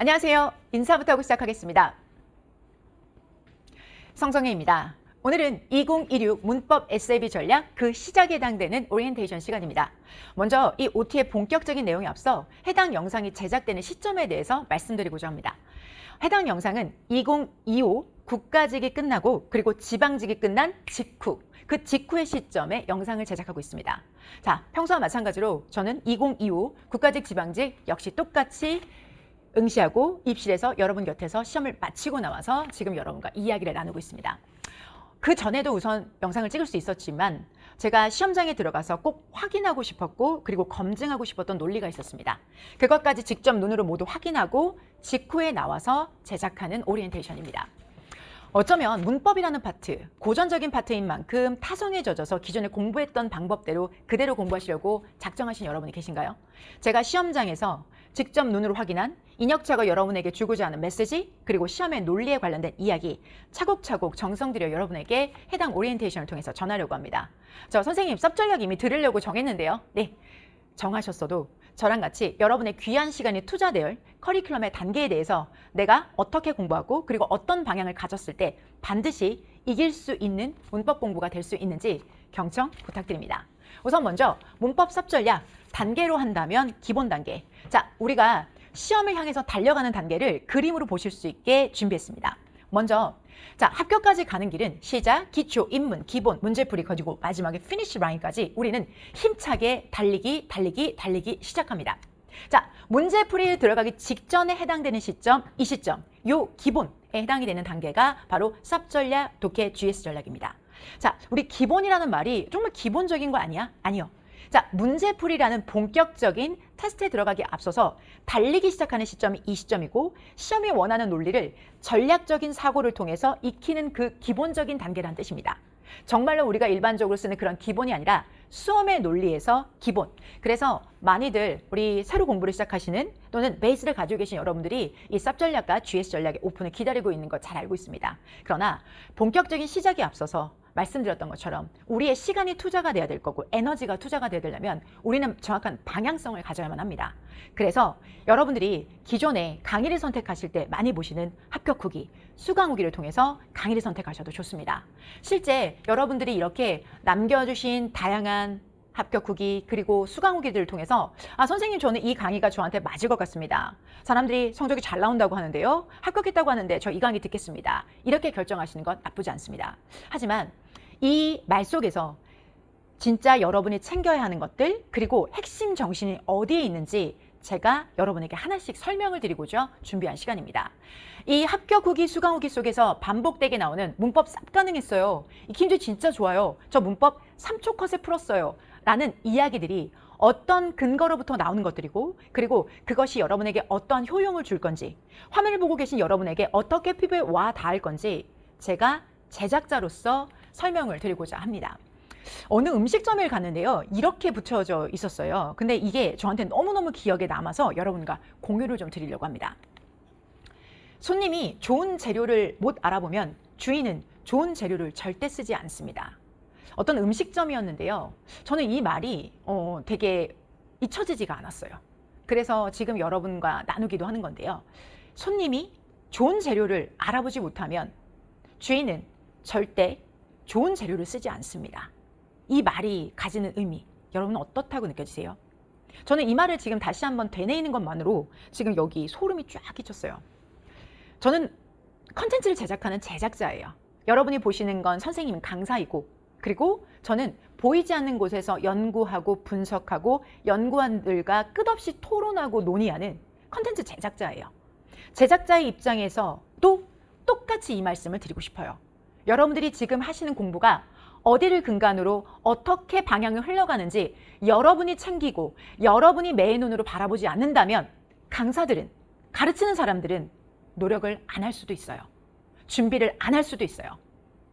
안녕하세요. 인사부터 하고 시작하겠습니다. 성정혜입니다. 오늘은 2016 문법 에세이 전략 그 시작에 해당되는 오리엔테이션 시간입니다. 먼저 이 OT의 본격적인 내용에 앞서 해당 영상이 제작되는 시점에 대해서 말씀드리고자 합니다. 해당 영상은 2025 국가직이 끝나고 그리고 지방직이 끝난 직후, 그 직후의 시점에 영상을 제작하고 있습니다. 자, 평소와 마찬가지로 저는 2025 국가직 지방직 역시 똑같이 응시하고 입실에서 여러분 곁에서 시험을 마치고 나와서 지금 여러분과 이야기를 나누고 있습니다. 그 전에도 우선 영상을 찍을 수 있었지만 제가 시험장에 들어가서 꼭 확인하고 싶었고 그리고 검증하고 싶었던 논리가 있었습니다. 그것까지 직접 눈으로 모두 확인하고 직후에 나와서 제작하는 오리엔테이션입니다. 어쩌면 문법이라는 파트, 고전적인 파트인 만큼 타성에 젖어서 기존에 공부했던 방법대로 그대로 공부하시려고 작정하신 여러분이 계신가요? 제가 시험장에서 직접 눈으로 확인한 인혁차가 여러분에게 주고자 하는 메시지 그리고 시험의 논리에 관련된 이야기 차곡차곡 정성 들여 여러분에게 해당 오리엔테이션을 통해서 전하려고 합니다. 선생님 섭전력 이미 들으려고 정했는데요. 네, 정하셨어도 저랑 같이 여러분의 귀한 시간이 투자될 커리큘럼의 단계에 대해서 내가 어떻게 공부하고 그리고 어떤 방향을 가졌을 때 반드시 이길 수 있는 문법 공부가 될 수 있는지 경청 부탁드립니다. 우선 먼저 문법 섭전략 단계로 한다면 기본 단계. 자, 우리가 시험을 향해서 달려가는 단계를 그림으로 보실 수 있게 준비했습니다. 먼저 합격까지 가는 길은 시작, 기초, 입문, 기본, 문제풀이 가지고 마지막에 피니시 라인까지 우리는 힘차게 달리기 시작합니다. 자, 문제풀이에 들어가기 직전에 해당되는 시점, 이 시점, 요 기본에 해당이 되는 단계가 바로 섭전략, 독해, GS 전략입니다. 자, 우리 기본이라는 말이 정말 기본적인 거 아니야? 아니요. 자, 문제풀이라는 본격적인 테스트에 들어가기에 앞서서 달리기 시작하는 시점이 이 시점이고 시험이 원하는 논리를 전략적인 사고를 통해서 익히는 그 기본적인 단계라는 뜻입니다. 정말로 우리가 일반적으로 쓰는 그런 기본이 아니라 수험의 논리에서 기본. 그래서 많이들 우리 새로 공부를 시작하시는 또는 베이스를 가지고 계신 여러분들이 이 섭전략과 GS 전략의 오픈을 기다리고 있는 거 잘 알고 있습니다. 그러나 본격적인 시작에 앞서서 말씀드렸던 것처럼 우리의 시간이 투자가 돼야 될 거고 에너지가 투자가 돼야 되려면 우리는 정확한 방향성을 가져야만 합니다. 그래서 여러분들이 기존에 강의를 선택하실 때 많이 보시는 합격 후기, 수강 후기를 통해서 강의를 선택하셔도 좋습니다. 실제 여러분들이 이렇게 남겨주신 다양한 합격 후기 그리고 수강 후기들을 통해서 선생님 저는 이 강의가 저한테 맞을 것 같습니다. 사람들이 성적이 잘 나온다고 하는데요. 합격했다고 하는데 저 이 강의 듣겠습니다. 이렇게 결정하시는 건 나쁘지 않습니다. 하지만 이 말 속에서 진짜 여러분이 챙겨야 하는 것들 그리고 핵심 정신이 어디에 있는지 제가 여러분에게 하나씩 설명을 드리고자 준비한 시간입니다. 이 합격 후기, 수강 후기 속에서 반복되게 나오는 문법 쌉 가능했어요. 이 킴지 진짜 좋아요. 저 문법 3초 컷에 풀었어요. 라는 이야기들이 어떤 근거로부터 나오는 것들이고 그리고 그것이 여러분에게 어떠한 효용을 줄 건지 화면을 보고 계신 여러분에게 어떻게 피부에 와 닿을 건지 제가 제작자로서 설명을 드리고자 합니다. 어느 음식점을 갔는데요. 이렇게 붙여져 있었어요. 근데 이게 저한테 너무너무 기억에 남아서 여러분과 공유를 좀 드리려고 합니다. 손님이 좋은 재료를 못 알아보면 주인은 좋은 재료를 절대 쓰지 않습니다. 어떤 음식점이었는데요. 저는 이 말이 되게 잊혀지지가 않았어요. 그래서 지금 여러분과 나누기도 하는 건데요. 손님이 좋은 재료를 알아보지 못하면 주인은 절대 좋은 재료를 쓰지 않습니다. 이 말이 가지는 의미, 여러분은 어떻다고 느껴지세요? 저는 이 말을 지금 다시 한번 되뇌이는 것만으로 지금 여기 소름이 쫙 끼쳤어요. 저는 컨텐츠를 제작하는 제작자예요. 여러분이 보시는 건 선생님 강사이고 그리고 저는 보이지 않는 곳에서 연구하고 분석하고 연구원들과 끝없이 토론하고 논의하는 컨텐츠 제작자예요. 제작자의 입장에서 또 똑같이 이 말씀을 드리고 싶어요. 여러분들이 지금 하시는 공부가 어디를 근간으로 어떻게 방향을 흘러가는지 여러분이 챙기고 여러분이 매의 눈으로 바라보지 않는다면 강사들은, 가르치는 사람들은 노력을 안 할 수도 있어요. 준비를 안 할 수도 있어요.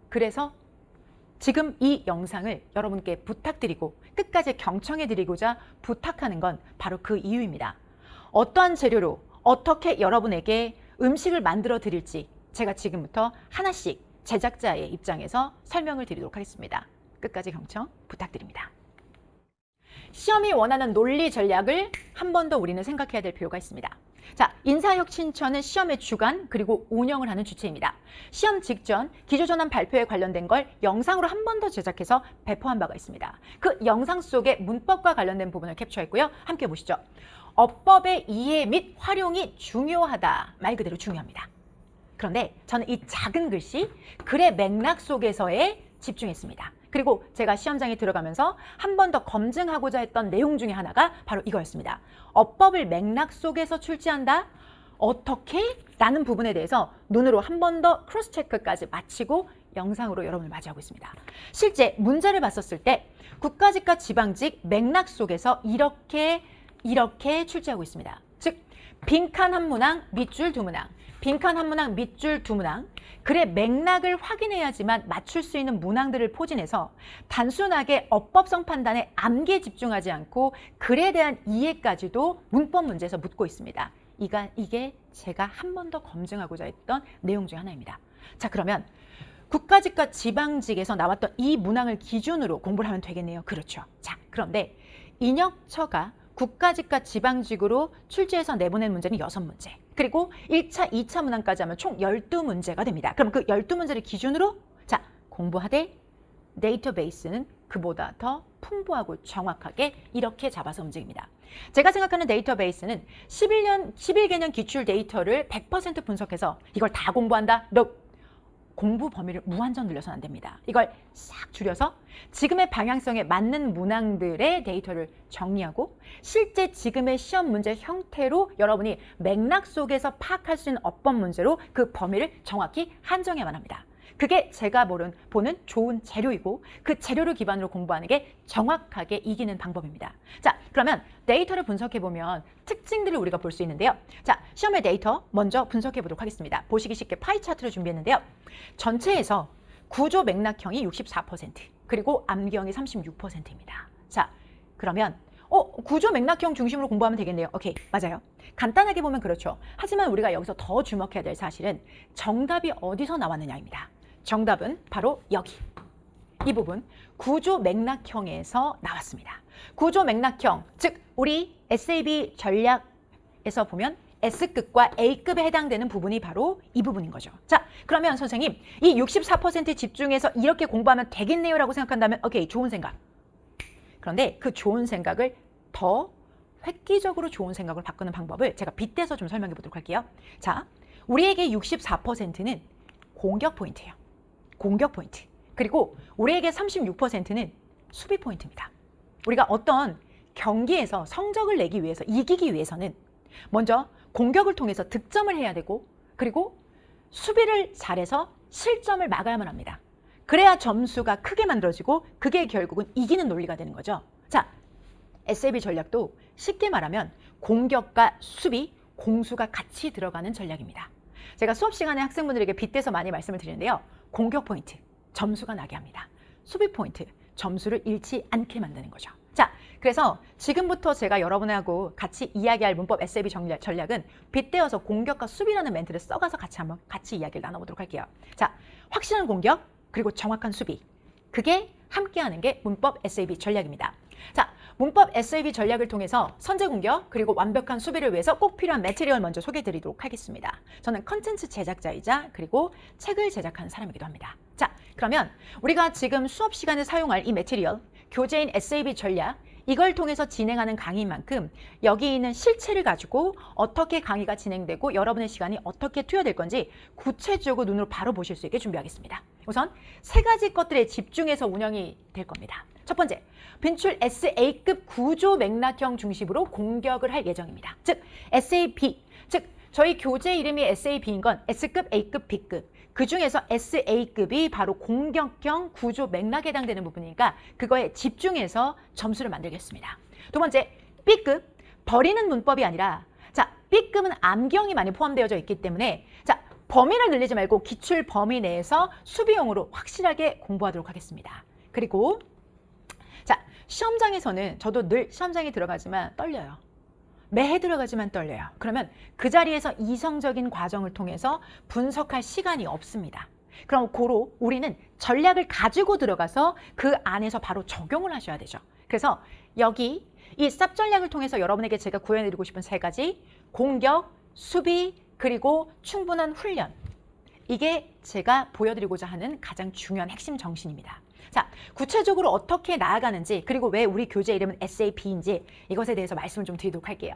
그래서 지금 이 영상을 여러분께 부탁드리고 끝까지 경청해드리고자 부탁하는 건 바로 그 이유입니다. 어떠한 재료로 어떻게 여러분에게 음식을 만들어 드릴지 제가 지금부터 하나씩 제작자의 입장에서 설명을 드리도록 하겠습니다. 끝까지 경청 부탁드립니다. 시험이 원하는 논리 전략을 한 번 더 우리는 생각해야 될 필요가 있습니다. 자, 인사혁신처는 시험의 주관 그리고 운영을 하는 주체입니다. 시험 직전 기조전환 발표에 관련된 걸 영상으로 한 번 더 제작해서 배포한 바가 있습니다. 그 영상 속에 문법과 관련된 부분을 캡처했고요. 함께 보시죠. 어법의 이해 및 활용이 중요하다. 말 그대로 중요합니다. 그런데 저는 이 작은 글씨, 글의 맥락 속에서에 집중했습니다. 그리고 제가 시험장에 들어가면서 한 번 더 검증하고자 했던 내용 중에 하나가 바로 이거였습니다. 어법을 맥락 속에서 출제한다? 어떻게? 라는 부분에 대해서 눈으로 한 번 더 크로스 체크까지 마치고 영상으로 여러분을 맞이하고 있습니다. 실제 문제를 봤었을 때 국가직과 지방직 맥락 속에서 이렇게 출제하고 있습니다. 즉 빈칸 한 문항, 밑줄 두 문항, 빈칸 한 문항, 밑줄 두 문항. 글의 맥락을 확인해야지만 맞출 수 있는 문항들을 포진해서 단순하게 어법성 판단에 암기에 집중하지 않고 글에 대한 이해까지도 문법 문제에서 묻고 있습니다. 이게 제가 한 번 더 검증하고자 했던 내용 중 하나입니다. 자, 그러면 국가직과 지방직에서 나왔던 이 문항을 기준으로 공부를 하면 되겠네요. 그렇죠. 자, 그런데 인혁처가 국가직과 지방직으로 출제해서 내보낸 문제는 6문제. 그리고 1차, 2차 문항까지 하면 총 12문제가 됩니다. 그럼 그 12문제를 기준으로 자, 공부하되 데이터베이스는 그보다 더 풍부하고 정확하게 이렇게 잡아서 움직입니다. 제가 생각하는 데이터베이스는 11개년 기출 데이터를 100% 분석해서 이걸 다 공부한다? No. 공부 범위를 무한정 늘려서는 안 됩니다. 이걸 싹 줄여서 지금의 방향성에 맞는 문항들의 데이터를 정리하고 실제 지금의 시험 문제 형태로 여러분이 맥락 속에서 파악할 수 있는 어법 문제로 그 범위를 정확히 한정해야만 합니다. 그게 제가 보는 좋은 재료이고 그 재료를 기반으로 공부하는 게 정확하게 이기는 방법입니다. 자, 그러면 데이터를 분석해보면 특징들을 우리가 볼 수 있는데요. 자, 시험의 데이터 먼저 분석해보도록 하겠습니다. 보시기 쉽게 파이 차트를 준비했는데요. 전체에서 구조 맥락형이 64% 그리고 암기형이 36%입니다. 자, 그러면 구조 맥락형 중심으로 공부하면 되겠네요. 오케이, 맞아요. 간단하게 보면 그렇죠. 하지만 우리가 여기서 더 주목해야 될 사실은 정답이 어디서 나왔느냐입니다. 정답은 바로 여기. 이 부분 구조 맥락형에서 나왔습니다. 구조 맥락형, 즉 우리 SAB 전략에서 보면 S급과 A급에 해당되는 부분이 바로 이 부분인 거죠. 자, 그러면 선생님 이 64% 집중해서 이렇게 공부하면 되겠네요 라고 생각한다면 오케이, 좋은 생각. 그런데 그 좋은 생각을 더 획기적으로 좋은 생각을 바꾸는 방법을 제가 빗대서 좀 설명해 보도록 할게요. 자, 우리에게 64%는 공격 포인트예요. 공격 포인트. 그리고 우리에게 36%는 수비 포인트입니다. 우리가 어떤 경기에서 성적을 내기 위해서, 이기기 위해서는 먼저 공격을 통해서 득점을 해야 되고 그리고 수비를 잘해서 실점을 막아야만 합니다. 그래야 점수가 크게 만들어지고 그게 결국은 이기는 논리가 되는 거죠. 자, SAB 전략도 쉽게 말하면 공격과 수비, 공수가 같이 들어가는 전략입니다. 제가 수업 시간에 학생분들에게 빗대서 많이 말씀을 드리는데요. 공격 포인트, 점수가 나게 합니다. 수비 포인트, 점수를 잃지 않게 만드는 거죠. 자, 그래서 지금부터 제가 여러분하고 같이 이야기할 문법 SAB 전략은 빗대어서 공격과 수비라는 멘트를 써가서 같이 이야기를 나눠보도록 할게요. 자, 확실한 공격, 그리고 정확한 수비. 그게 함께하는 게 문법 SAB 전략입니다. 자, 문법 SAB 전략을 통해서 선제 공격 그리고 완벽한 수비를 위해서 꼭 필요한 매트리얼 먼저 소개해드리도록 하겠습니다. 저는 컨텐츠 제작자이자 그리고 책을 제작하는 사람이기도 합니다. 자, 그러면 우리가 지금 수업 시간에 사용할 이 매트리얼, 교재인 SAB 전략, 이걸 통해서 진행하는 강의인 만큼 여기 있는 실체를 가지고 어떻게 강의가 진행되고 여러분의 시간이 어떻게 투여될 건지 구체적으로 눈으로 바로 보실 수 있게 준비하겠습니다. 우선 세 가지 것들에 집중해서 운영이 될 겁니다. 첫 번째, 빈출 SA급 구조 맥락형 중심으로 공격을 할 예정입니다. 즉 SAB, 즉 저희 교재 이름이 SAB인 건 S급, A급, B급. 그 중에서 SA급이 바로 공격형 구조 맥락에 해당되는 부분이니까 그거에 집중해서 점수를 만들겠습니다. 두 번째, B급, 버리는 문법이 아니라 자, B급은 암기형이 많이 포함되어져 있기 때문에 자, 범위를 늘리지 말고 기출 범위 내에서 수비형으로 확실하게 공부하도록 하겠습니다. 그리고 자, 시험장에서는 저도 늘 시험장에 들어가지만 떨려요. 매해 들어가지만 떨려요. 그러면 그 자리에서 이성적인 과정을 통해서 분석할 시간이 없습니다. 그럼 고로 우리는 전략을 가지고 들어가서 그 안에서 바로 적용을 하셔야 되죠. 그래서 여기 이 쌉 전략을 통해서 여러분에게 제가 구현해드리고 싶은 세 가지 공격, 수비, 그리고 충분한 훈련. 이게 제가 보여드리고자 하는 가장 중요한 핵심 정신입니다. 자, 구체적으로 어떻게 나아가는지 그리고 왜 우리 교재 이름은 SAP인지 이것에 대해서 말씀을 좀 드리도록 할게요.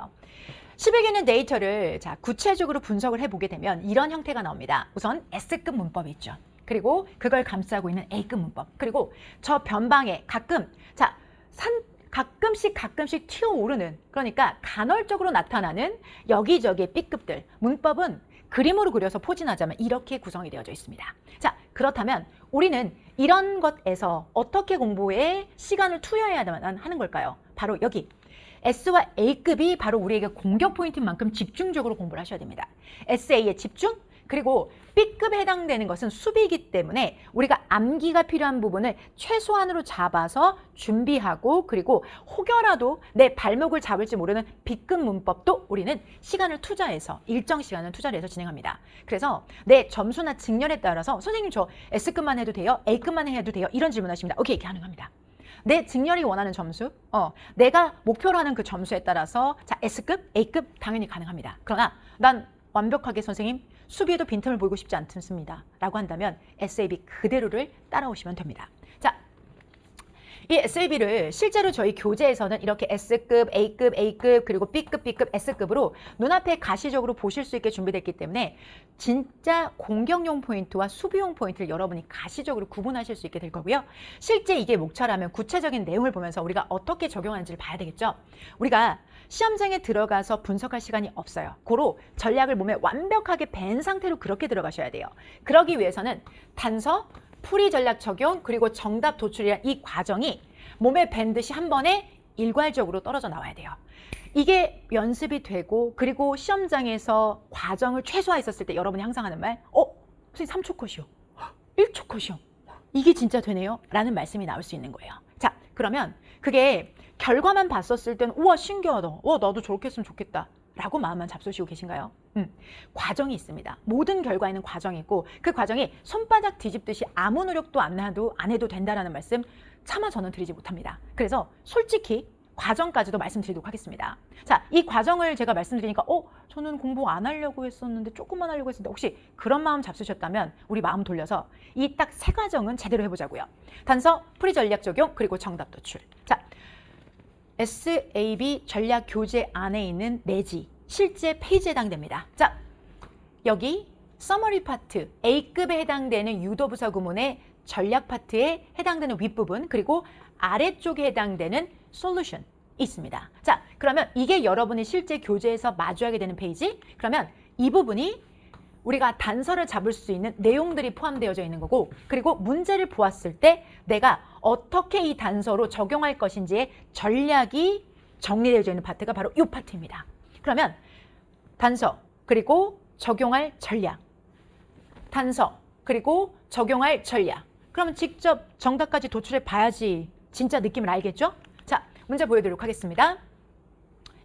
10여 개의 데이터를 자 구체적으로 분석을 해보게 되면 이런 형태가 나옵니다. 우선 S급 문법이 있죠. 그리고 그걸 감싸고 있는 A급 문법. 그리고 저 변방에 가끔씩 튀어오르는 그러니까 간헐적으로 나타나는 여기저기 B급들. 문법은 그림으로 그려서 포진하자면 이렇게 구성이 되어져 있습니다. 자, 그렇다면 우리는 이런 것에서 어떻게 공부에 시간을 투여해야만 하는 걸까요? 바로 여기 S와 A급이 바로 우리에게 공격 포인트인 만큼 집중적으로 공부를 하셔야 됩니다. SA의 집중, 그리고 B급에 해당되는 것은 수비이기 때문에 우리가 암기가 필요한 부분을 최소한으로 잡아서 준비하고 그리고 혹여라도 내 발목을 잡을지 모르는 B급 문법도 우리는 시간을 투자해서 일정 시간을 투자를 해서 진행합니다. 그래서 내 점수나 직렬에 따라서 선생님 저 S급만 해도 돼요? A급만 해도 돼요? 이런 질문하십니다. 오케이, 가능합니다. 내 직렬이 원하는 점수, 내가 목표로 하는 그 점수에 따라서 자 S급, A급 당연히 가능합니다. 그러나 난 완벽하게 선생님 수비에도 빈틈을 보이고 싶지 않습니다. 라고 한다면 SAB 그대로를 따라오시면 됩니다. 자, 이 SAB를 실제로 저희 교재에서는 이렇게 S급, A급 그리고 B급, S급으로 눈앞에 가시적으로 보실 수 있게 준비됐기 때문에 진짜 공격용 포인트와 수비용 포인트를 여러분이 가시적으로 구분하실 수 있게 될 거고요. 실제 이게 목차라면 구체적인 내용을 보면서 우리가 어떻게 적용하는지를 봐야 되겠죠. 우리가 시험장에 들어가서 분석할 시간이 없어요. 고로 전략을 몸에 완벽하게 밴 상태로 그렇게 들어가셔야 돼요. 그러기 위해서는 단서, 풀이 전략 적용, 그리고 정답 도출이란 이 과정이 몸에 밴 듯이 한 번에 일괄적으로 떨어져 나와야 돼요. 이게 연습이 되고 그리고 시험장에서 과정을 최소화했었을 때 여러분이 항상 하는 말 선생님 3초 컷이요. 1초 컷이요. 이게 진짜 되네요. 라는 말씀이 나올 수 있는 거예요. 자, 그러면 그게 결과만 봤었을 때는 우와 신기하다. 나도 저렇게 했으면 좋겠다. 라고 마음만 잡수시고 계신가요? 과정이 있습니다. 모든 결과에는 과정이 있고 그 과정이 손바닥 뒤집듯이 아무 노력도 안 해도 된다라는 말씀 차마 저는 드리지 못합니다. 그래서 솔직히 과정까지도 말씀드리도록 하겠습니다. 자, 이 과정을 제가 말씀드리니까 저는 공부 안 하려고 했었는데 조금만 하려고 했었는데 혹시 그런 마음 잡수셨다면 우리 마음 돌려서 이 딱 세 과정은 제대로 해보자고요. 단서, 풀이 전략 적용, 그리고 정답 도출. 자, SAB 전략 교재 안에 있는 내지 실제 페이지에 해당됩니다. 자, 여기 서머리 파트 A급에 해당되는 유도부사 구문의 전략 파트에 해당되는 윗부분 그리고 아래쪽에 해당되는 솔루션 있습니다. 자, 그러면 이게 여러분이 실제 교재에서 마주하게 되는 페이지. 그러면 이 부분이 우리가 단서를 잡을 수 있는 내용들이 포함되어져 있는 거고 그리고 문제를 보았을 때 내가 어떻게 이 단서로 적용할 것인지의 전략이 정리되어져 있는 파트가 바로 이 파트입니다. 그러면 단서 그리고 적용할 전략, 단서 그리고 적용할 전략. 그러면 직접 정답까지 도출해 봐야지 진짜 느낌을 알겠죠? 자, 문제 보여드리도록 하겠습니다.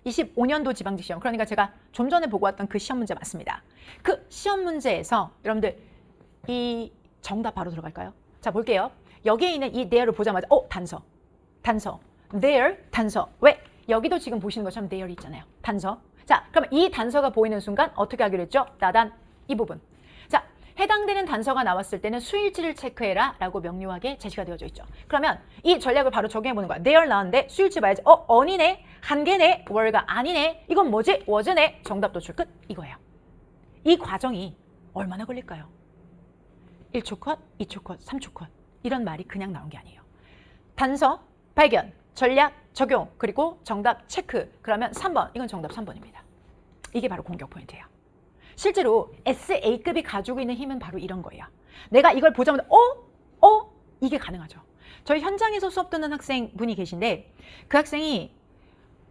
25년도 지방직시험, 그러니까 제가 좀 전에 보고 왔던 그 시험 문제 맞습니다. 그 시험 문제에서 여러분들 이 정답 바로 들어갈까요? 자, 볼게요. 여기에 있는 이 there를 보자마자 단서, there, 단서. 왜? 여기도 지금 보시는 것처럼 there이 있잖아요. 단서. 자, 그러면 이 단서가 보이는 순간 어떻게 하기로 했죠? 따단 이 부분. 자, 해당되는 단서가 나왔을 때는 수일치를 체크해라 라고 명료하게 제시가 되어져 있죠. 그러면 이 전략을 바로 적용해보는 거야. there 나왔는데 수일치 봐야지. on이네, 한 개네, were가 아니네. 이건 뭐지? was네. 정답 도출 끝. 이거예요. 이 과정이 얼마나 걸릴까요? 1초 컷, 2초 컷, 3초 컷. 이런 말이 그냥 나온 게 아니에요. 단서, 발견, 전략, 적용, 그리고 정답 체크. 그러면 3번. 이건 정답 3번입니다. 이게 바로 공격 포인트예요. 실제로 SA급이 가지고 있는 힘은 바로 이런 거예요. 내가 이걸 보자마자 이게 가능하죠. 저희 현장에서 수업 듣는 학생분이 계신데 그 학생이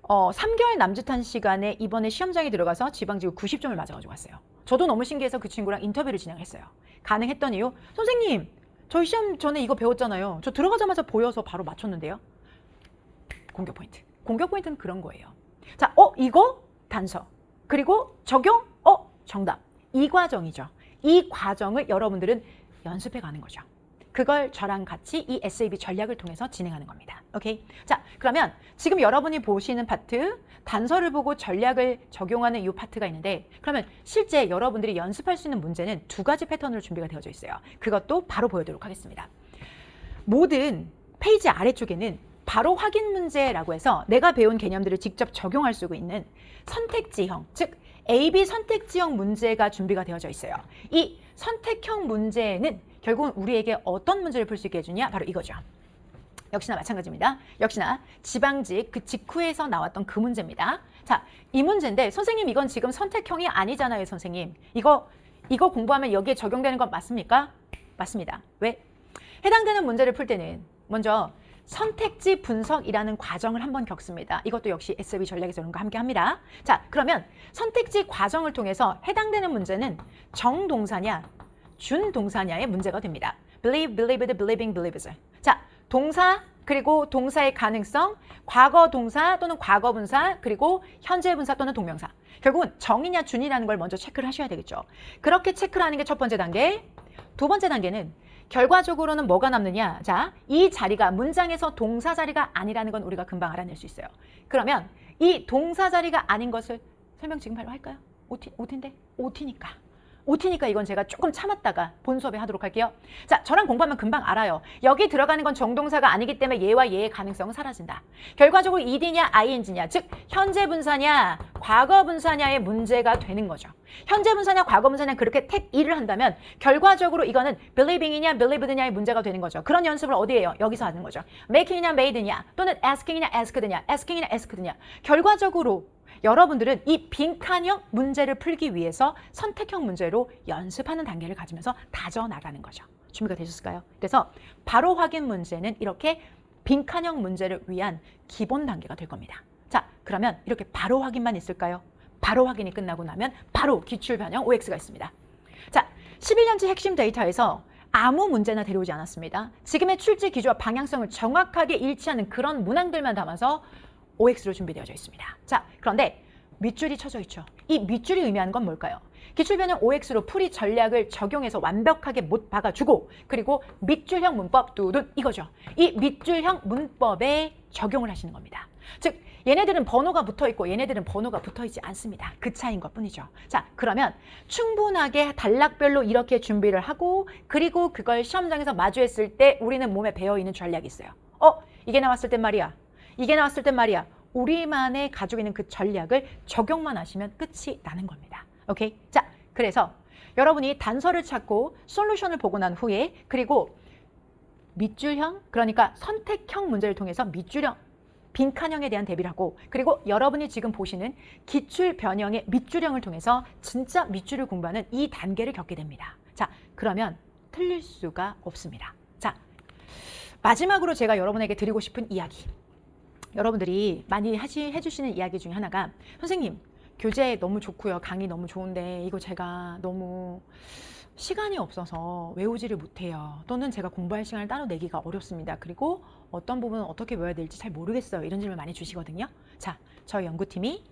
3개월 남짓한 시간에 이번에 시험장에 들어가서 지방지구 90점을 맞아가지고 왔어요. 저도 너무 신기해서 그 친구랑 인터뷰를 진행했어요. 가능했던 이유, 선생님 저희 시험 전에 이거 배웠잖아요. 저 들어가자마자 보여서 바로 맞췄는데요. 공격 포인트. 공격 포인트는 그런 거예요. 자, 이거 단서. 그리고 적용, 정답. 이 과정이죠. 이 과정을 여러분들은 연습해 가는 거죠. 그걸 저랑 같이 이 SAB 전략을 통해서 진행하는 겁니다. 오케이? 자, 그러면 지금 여러분이 보시는 파트, 단서를 보고 전략을 적용하는 이 파트가 있는데, 그러면 실제 여러분들이 연습할 수 있는 문제는 두 가지 패턴으로 준비가 되어져 있어요. 그것도 바로 보여드리도록 하겠습니다. 모든 페이지 아래쪽에는 바로 확인 문제라고 해서 내가 배운 개념들을 직접 적용할 수 있는 선택지형, 즉 AB 선택지형 문제가 준비가 되어져 있어요. 이 선택형 문제는 결국은 우리에게 어떤 문제를 풀 수 있게 해주냐? 바로 이거죠. 역시나 마찬가지입니다. 역시나 지방직 그 직후에서 나왔던 그 문제입니다. 자, 이 문제인데 선생님 이건 지금 선택형이 아니잖아요, 선생님. 이거 공부하면 여기에 적용되는 건 맞습니까? 맞습니다. 왜? 해당되는 문제를 풀 때는 먼저 선택지 분석이라는 과정을 한번 겪습니다. 이것도 역시 SAB 전략에서 이런 거 함께 합니다. 자, 그러면 선택지 과정을 통해서 해당되는 문제는 정동사냐, 준동사냐의 문제가 됩니다. believe, believed, believing, believes. 자, 동사 그리고 동사의 가능성, 과거 동사 또는 과거 분사, 그리고 현재 분사 또는 동명사. 결국은 정이냐 준이라는 걸 먼저 체크를 하셔야 되겠죠. 그렇게 체크를 하는 게 첫 번째 단계. 두 번째 단계는 결과적으로는 뭐가 남느냐? 자, 이 자리가 문장에서 동사 자리가 아니라는 건 우리가 금방 알아낼 수 있어요. 그러면 이 동사 자리가 아닌 것을 설명 지금 바로 할까요? OT인데? OT니까 이건 제가 조금 참았다가 본 수업에 하도록 할게요. 자, 저랑 공부하면 금방 알아요. 여기 들어가는 건 정동사가 아니기 때문에 얘와 얘의 가능성은 사라진다. 결과적으로 ED냐 ING냐, 즉 현재 분사냐 과거 분사냐의 문제가 되는 거죠. 현재 분사냐 과거 분사냐 그렇게 택 2를 한다면 결과적으로 이거는 believing이냐 believed냐의 문제가 되는 거죠. 그런 연습을 어디에 해요? 여기서 하는 거죠. making이냐 made냐 또는 asking이냐 asked냐, asking이냐 asked냐. 결과적으로 여러분들은 이 빈칸형 문제를 풀기 위해서 선택형 문제로 연습하는 단계를 가지면서 다져나가는 거죠. 준비가 되셨을까요? 그래서 바로 확인 문제는 이렇게 빈칸형 문제를 위한 기본 단계가 될 겁니다. 자, 그러면 이렇게 바로 확인만 있을까요? 바로 확인이 끝나고 나면 바로 기출 변형 OX가 있습니다. 자, 11년치 핵심 데이터에서 아무 문제나 데려오지 않았습니다. 지금의 출제 기조와 방향성을 정확하게 일치하는 그런 문항들만 담아서 OX로 준비되어져 있습니다. 자, 그런데 밑줄이 쳐져 있죠. 이 밑줄이 의미하는 건 뭘까요? 기출변형 OX로 풀이 전략을 적용해서 완벽하게 못 박아주고 그리고 밑줄형 문법 뚜둔 이거죠. 이 밑줄형 문법에 적용을 하시는 겁니다. 즉 얘네들은 번호가 붙어있고 얘네들은 번호가 붙어있지 않습니다. 그 차이인 것뿐이죠. 자, 그러면 충분하게 단락별로 이렇게 준비를 하고 그리고 그걸 시험장에서 마주했을 때 우리는 몸에 배어있는 전략이 있어요. 이게 나왔을 땐 말이야. 이게 나왔을 땐 말이야. 우리만의 가지고 있는 그 전략을 적용만 하시면 끝이 나는 겁니다. 오케이? 자, 그래서 여러분이 단서를 찾고 솔루션을 보고 난 후에 그리고 밑줄형, 그러니까 선택형 문제를 통해서 밑줄형, 빈칸형에 대한 대비를 하고 그리고 여러분이 지금 보시는 기출 변형의 밑줄형을 통해서 진짜 밑줄을 공부하는 이 단계를 겪게 됩니다. 자, 그러면 틀릴 수가 없습니다. 자, 마지막으로 제가 여러분에게 드리고 싶은 이야기. 여러분들이 많이 해주시는 이야기 중에 하나가 선생님 교재 너무 좋고요. 강의 너무 좋은데 이거 제가 너무 시간이 없어서 외우지를 못해요. 또는 제가 공부할 시간을 따로 내기가 어렵습니다. 그리고 어떤 부분은 어떻게 외워야 될지 잘 모르겠어요. 이런 질문 많이 주시거든요. 자, 저희 연구팀이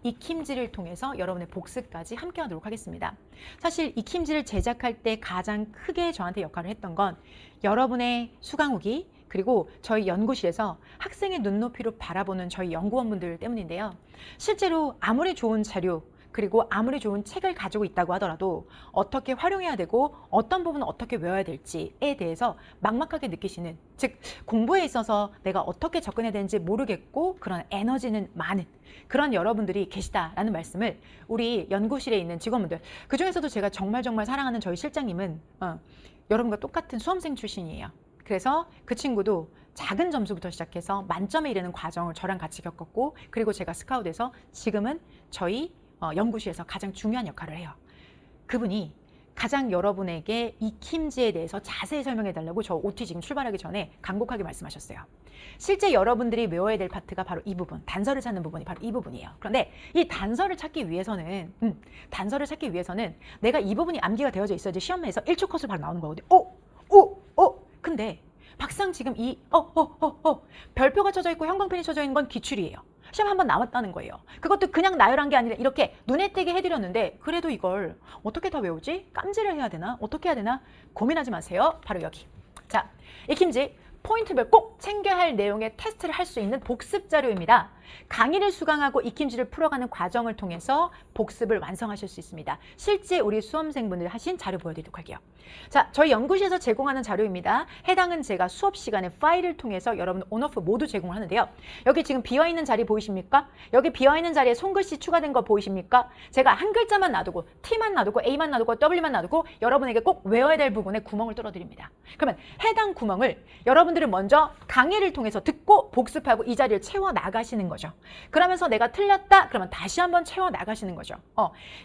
익힘지를 통해서 여러분의 복습까지 함께 하도록 하겠습니다. 사실 익힘지를 제작할 때 가장 크게 저한테 역할을 했던 건 여러분의 수강후기 그리고 저희 연구실에서 학생의 눈높이로 바라보는 저희 연구원분들 때문인데요. 실제로 아무리 좋은 자료 그리고 아무리 좋은 책을 가지고 있다고 하더라도 어떻게 활용해야 되고 어떤 부분은 어떻게 외워야 될지에 대해서 막막하게 느끼시는, 즉 공부에 있어서 내가 어떻게 접근해야 되는지 모르겠고 그런 에너지는 많은 그런 여러분들이 계시다라는 말씀을 우리 연구실에 있는 직원분들, 그중에서도 제가 정말 사랑하는 저희 실장님은 여러분과 똑같은 수험생 출신이에요. 그래서 그 친구도 작은 점수부터 시작해서 만점에 이르는 과정을 저랑 같이 겪었고 그리고 제가 스카웃에서 지금은 저희 연구실에서 가장 중요한 역할을 해요. 그분이 가장 여러분에게 익힘지에 대해서 자세히 설명해 달라고 저 OT 지금 출발하기 전에 간곡하게 말씀하셨어요. 실제 여러분들이 외워야 될 파트가 바로 이 부분, 단서를 찾는 부분이 바로 이 부분이에요. 그런데 이 단서를 찾기 위해서는 내가 이 부분이 암기가 되어져 있어야지 시험에서 1초 컷으로 바로 나오는 거거든요. 근데 막상 지금 이 별표가 쳐져 있고 형광펜이 쳐져 있는 건 기출이에요. 시험 한번 나왔다는 거예요. 그것도 그냥 나열한 게 아니라 이렇게 눈에 띄게 해드렸는데 그래도 이걸 어떻게 다 외우지? 깜지를 해야 되나? 어떻게 해야 되나? 고민하지 마세요. 바로 여기. 자, 익힘지 포인트별 꼭 챙겨야 할 내용의 테스트를 할 수 있는 복습 자료입니다. 강의를 수강하고 익힘지를 풀어가는 과정을 통해서 복습을 완성하실 수 있습니다. 실제 우리 수험생분들 하신 자료 보여드리도록 할게요. 자, 저희 연구실에서 제공하는 자료입니다. 해당은 제가 수업 시간에 파일을 통해서 여러분 온오프 모두 제공을 하는데요. 여기 지금 비어있는 자리 보이십니까? 여기 비어있는 자리에 손글씨 추가된 거 보이십니까? 제가 한 글자만 놔두고 T만 놔두고 A만 놔두고 W만 놔두고 여러분에게 꼭 외워야 될 부분에 구멍을 뚫어드립니다. 그러면 해당 구멍을 여러분들은 먼저 강의를 통해서 듣고 복습하고 이 자리를 채워 나가시는 거죠. 그러면서 내가 틀렸다 그러면 다시 한번 채워 나가시는 거죠.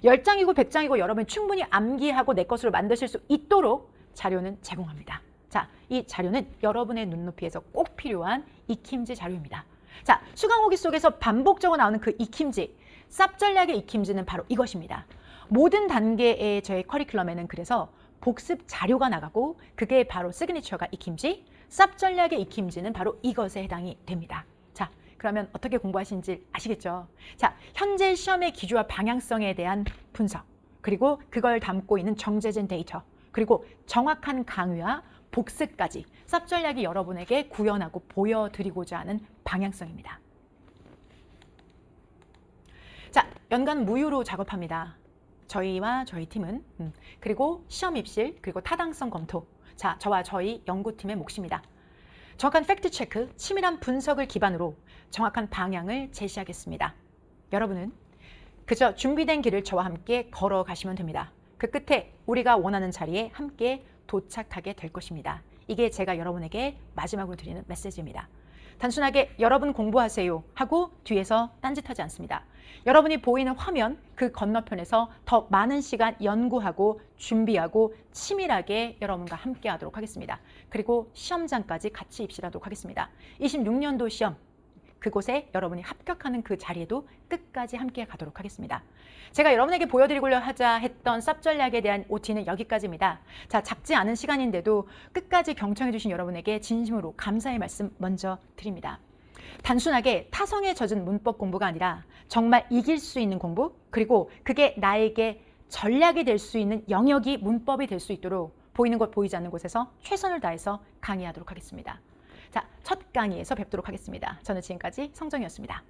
10장이고 100장이고 여러분이 충분히 암기하고 내 것으로 만드실 수 있도록 자료는 제공합니다. 자, 이 자료는 여러분의 눈높이에서 꼭 필요한 익힘지 자료입니다. 자, 수강 후기 속에서 반복적으로 나오는 그 익힘지, 쌉 전략의 익힘지는 바로 이것입니다. 모든 단계의 저희 커리큘럼에는 그래서 복습 자료가 나가고 그게 바로 시그니처가 익힘지, 쌉 전략의 익힘지는 바로 이것에 해당이 됩니다. 자, 그러면 어떻게 공부하시는지 아시겠죠? 자, 현재 시험의 기조와 방향성에 대한 분석, 그리고 그걸 담고 있는 정제된 데이터, 그리고 정확한 강의와 복습까지 쌉 전략이 여러분에게 구현하고 보여드리고자 하는 방향성입니다. 자, 연간 무휴로 작업합니다. 저희와 저희 팀은 그리고 시험 입실 그리고 타당성 검토, 자, 저와 저희 연구팀의 몫입니다. 정확한 팩트 체크, 치밀한 분석을 기반으로 정확한 방향을 제시하겠습니다. 여러분은 그저 준비된 길을 저와 함께 걸어가시면 됩니다. 그 끝에 우리가 원하는 자리에 함께 도착하게 될 것입니다. 이게 제가 여러분에게 마지막으로 드리는 메시지입니다. 단순하게 여러분 공부하세요 하고 뒤에서 딴짓하지 않습니다. 여러분이 보이는 화면 그 건너편에서 더 많은 시간 연구하고 준비하고 치밀하게 여러분과 함께 하도록 하겠습니다. 그리고 시험장까지 같이 입실하도록 하겠습니다. 26년도 시험 그곳에 여러분이 합격하는 그 자리에도 끝까지 함께 가도록 하겠습니다. 제가 여러분에게 보여드리고자 하자 했던 쌉 전략에 대한 OT는 여기까지입니다. 자, 작지 않은 시간인데도 끝까지 경청해 주신 여러분에게 진심으로 감사의 말씀 먼저 드립니다. 단순하게 타성에 젖은 문법 공부가 아니라 정말 이길 수 있는 공부, 그리고 그게 나에게 전략이 될 수 있는 영역이 문법이 될 수 있도록 보이는 것 보이지 않는 곳에서 최선을 다해서 강의하도록 하겠습니다. 자, 첫 강의에서 뵙도록 하겠습니다. 저는 지금까지 성정이었습니다.